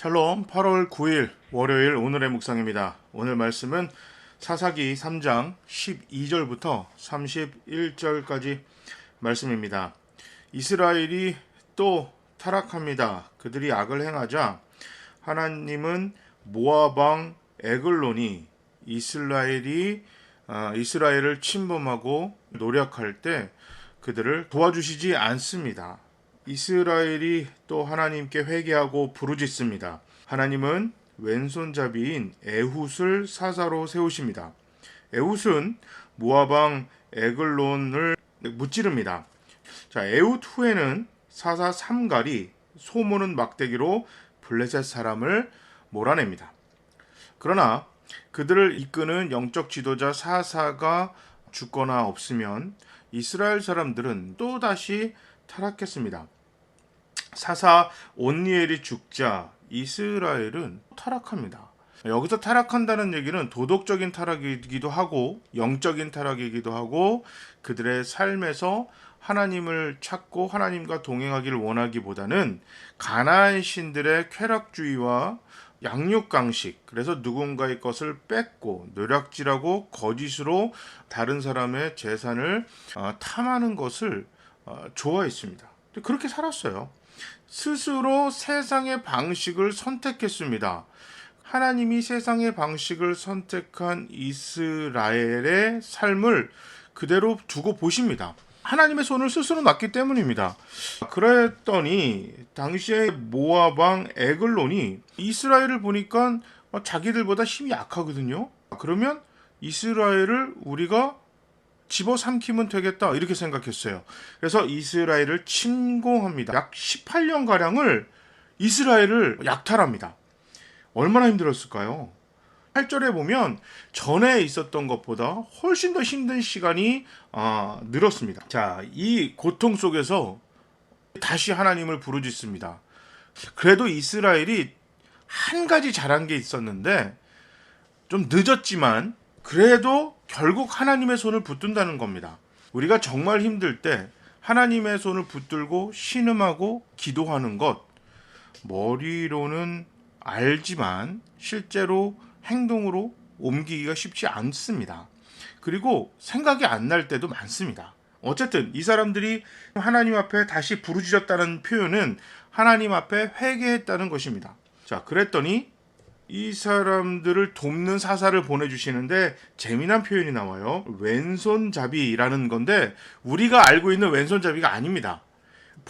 샬롬. 8월 9일 월요일 오늘의 묵상입니다. 오늘 말씀은 사사기 3장 12절부터 31절까지 말씀입니다. 이스라엘이 또 타락합니다. 그들이 악을 행하자 하나님은 모압 왕 에글론이 이스라엘을 침범하고 노력할 때 그들을 도와주시지 않습니다. 이스라엘이 또 하나님께 회개하고 부르짖습니다. 하나님은 왼손잡이인 에훗을 사사로 세우십니다. 에훗은 모압 왕 에글론을 무찌릅니다. 자, 에훗 후에는 사사 삼갈이 소모는 막대기로 블레셋 사람을 몰아냅니다. 그러나 그들을 이끄는 영적 지도자 사사가 죽거나 없으면 이스라엘 사람들은 또다시 타락했습니다. 사사 온니엘이 죽자 이스라엘은 타락합니다. 여기서 타락한다는 얘기는 도덕적인 타락이기도 하고 영적인 타락이기도 하고 그들의 삶에서 하나님을 찾고 하나님과 동행하기를 원하기보다는 가나안 신들의 쾌락주의와 양육강식, 그래서 누군가의 것을 뺏고 노략질하고 거짓으로 다른 사람의 재산을 탐하는 것을 좋아했습니다. 그렇게 살았어요. 스스로 세상의 방식을 선택했습니다. 하나님이 세상의 방식을 선택한 이스라엘의 삶을 그대로 두고 보십니다. 하나님의 손을 스스로 놨기 때문입니다. 그랬더니 당시에 모압 왕 에글론이 이스라엘을 보니까 자기들보다 힘이 약하거든요. 그러면 이스라엘을 우리가 집어삼키면 되겠다 이렇게 생각했어요. 그래서 이스라엘을 침공합니다. 약 18년가량을 이스라엘을 약탈합니다. 얼마나 힘들었을까요? 8절에 보면 전에 있었던 것보다 훨씬 더 힘든 시간이 늘었습니다. 자, 이 고통 속에서 다시 하나님을 부르짖습니다. 그래도 이스라엘이 한 가지 잘한 게 있었는데 좀 늦었지만 그래도 결국 하나님의 손을 붙든다는 겁니다. 우리가 정말 힘들 때 하나님의 손을 붙들고 신음하고 기도하는 것, 머리로는 알지만 실제로 행동으로 옮기기가 쉽지 않습니다. 그리고 생각이 안 날 때도 많습니다. 어쨌든 이 사람들이 하나님 앞에 다시 부르짖었다는 표현은 하나님 앞에 회개했다는 것입니다. 자, 그랬더니 이 사람들을 돕는 사사를 보내주시는데 재미난 표현이 나와요. 왼손잡이라는 건데 우리가 알고 있는 왼손잡이가 아닙니다.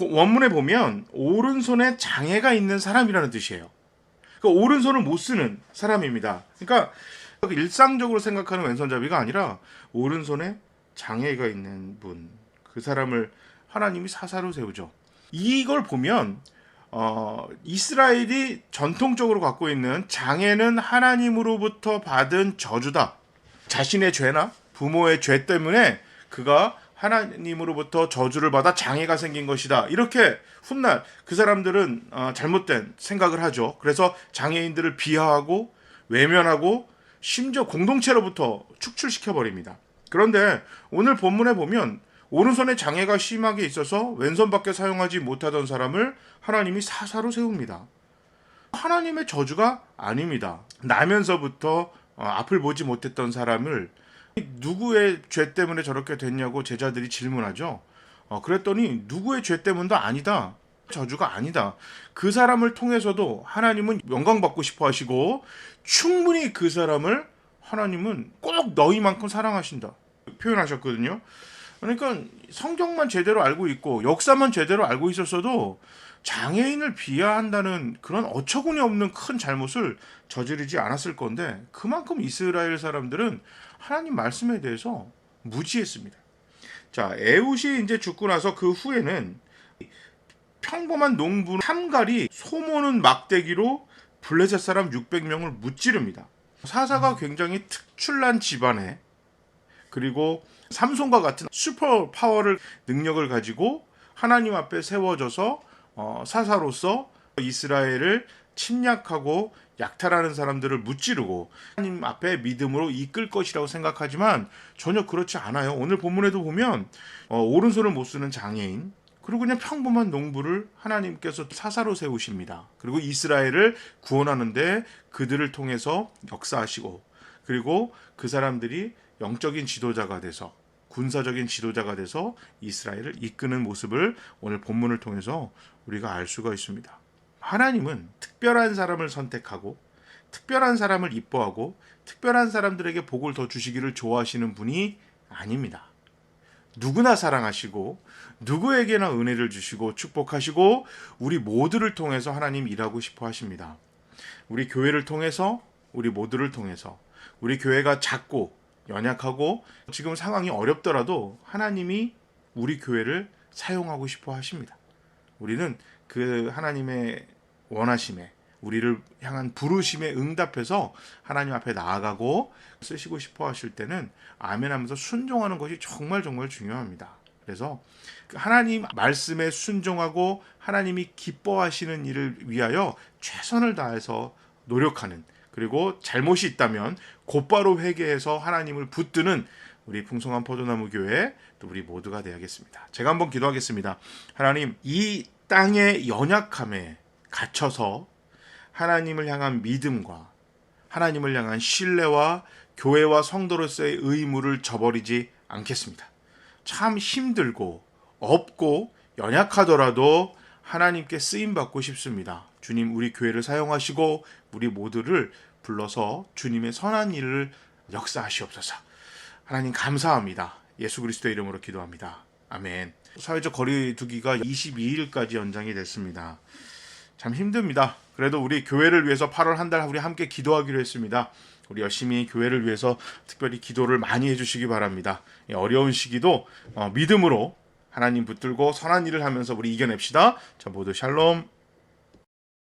원문에 보면 오른손에 장애가 있는 사람이라는 뜻이에요. 그러니까 오른손을 못 쓰는 사람입니다. 그러니까 일상적으로 생각하는 왼손잡이가 아니라 오른손에 장애가 있는 분, 그 사람을 하나님이 사사로 세우죠. 이걸 보면 이스라엘이 전통적으로 갖고 있는 장애는 하나님으로부터 받은 저주다. 자신의 죄나 부모의 죄 때문에 그가 하나님으로부터 저주를 받아 장애가 생긴 것이다. 이렇게 훗날 그 사람들은 잘못된 생각을 하죠. 그래서 장애인들을 비하하고 외면하고 심지어 공동체로부터 축출시켜버립니다. 그런데 오늘 본문에 보면 오른손에 장애가 심하게 있어서 왼손밖에 사용하지 못하던 사람을 하나님이 사사로 세웁니다. 하나님의 저주가 아닙니다. 나면서부터 앞을 보지 못했던 사람을 누구의 죄 때문에 저렇게 됐냐고 제자들이 질문하죠. 그랬더니 누구의 죄 때문도 아니다. 저주가 아니다. 그 사람을 통해서도 하나님은 영광받고 싶어 하시고 충분히 그 사람을 하나님은 꼭 너희만큼 사랑하신다. 표현하셨거든요. 그러니까 성경만 제대로 알고 있고 역사만 제대로 알고 있었어도 장애인을 비하한다는 그런 어처구니 없는 큰 잘못을 저지르지 않았을 건데 그만큼 이스라엘 사람들은 하나님 말씀에 대해서 무지했습니다. 자, 에훗이 이제 죽고 나서 그 후에는 평범한 농부 함갈이 소모는 막대기로 블레셋 사람 600명을 무찌릅니다. 사사가 굉장히 특출난 집안에 그리고 삼손과 같은 슈퍼 파워를 능력을 가지고 하나님 앞에 세워져서 사사로서 이스라엘을 침략하고 약탈하는 사람들을 무찌르고 하나님 앞에 믿음으로 이끌 것이라고 생각하지만 전혀 그렇지 않아요. 오늘 본문에도 보면 오른손을 못 쓰는 장애인, 그리고 그냥 평범한 농부를 하나님께서 사사로 세우십니다. 그리고 이스라엘을 구원하는데 그들을 통해서 역사하시고, 그리고 그 사람들이 영적인 지도자가 돼서, 군사적인 지도자가 돼서 이스라엘을 이끄는 모습을 오늘 본문을 통해서 우리가 알 수가 있습니다. 하나님은 특별한 사람을 선택하고 특별한 사람을 이뻐하고 특별한 사람들에게 복을 더 주시기를 좋아하시는 분이 아닙니다. 누구나 사랑하시고 누구에게나 은혜를 주시고 축복하시고 우리 모두를 통해서 하나님 일하고 싶어 하십니다. 우리 교회를 통해서, 우리 모두를 통해서, 우리 교회가 작고 연약하고 지금 상황이 어렵더라도 하나님이 우리 교회를 사용하고 싶어 하십니다. 우리는 그 하나님의 원하심에, 우리를 향한 부르심에 응답해서 하나님 앞에 나아가고 쓰시고 싶어 하실 때는 아멘 하면서 순종하는 것이 정말 중요합니다. 그래서 하나님 말씀에 순종하고 하나님이 기뻐하시는 일을 위하여 최선을 다해서 노력하는, 그리고 잘못이 있다면 곧바로 회개해서 하나님을 붙드는 우리 풍성한 포도나무 교회, 또 우리 모두가 되야겠습니다. 제가 한번 기도하겠습니다. 하나님, 이 땅의 연약함에 갇혀서 하나님을 향한 믿음과 하나님을 향한 신뢰와 교회와 성도로서의 의무를 저버리지 않겠습니다. 참 힘들고 없고 연약하더라도 하나님께 쓰임받고 싶습니다. 주님, 우리 교회를 사용하시고 우리 모두를 불러서 주님의 선한 일을 역사하시옵소서. 하나님 감사합니다. 예수 그리스도의 이름으로 기도합니다. 아멘. 사회적 거리 두기가 22일까지 연장이 됐습니다. 참 힘듭니다. 그래도 우리 교회를 위해서 8월 한 달 우리 함께 기도하기로 했습니다. 우리 열심히 교회를 위해서 특별히 기도를 많이 해주시기 바랍니다. 어려운 시기도 믿음으로 하나님 붙들고 선한 일을 하면서 우리 이겨냅시다. 자, 모두 샬롬.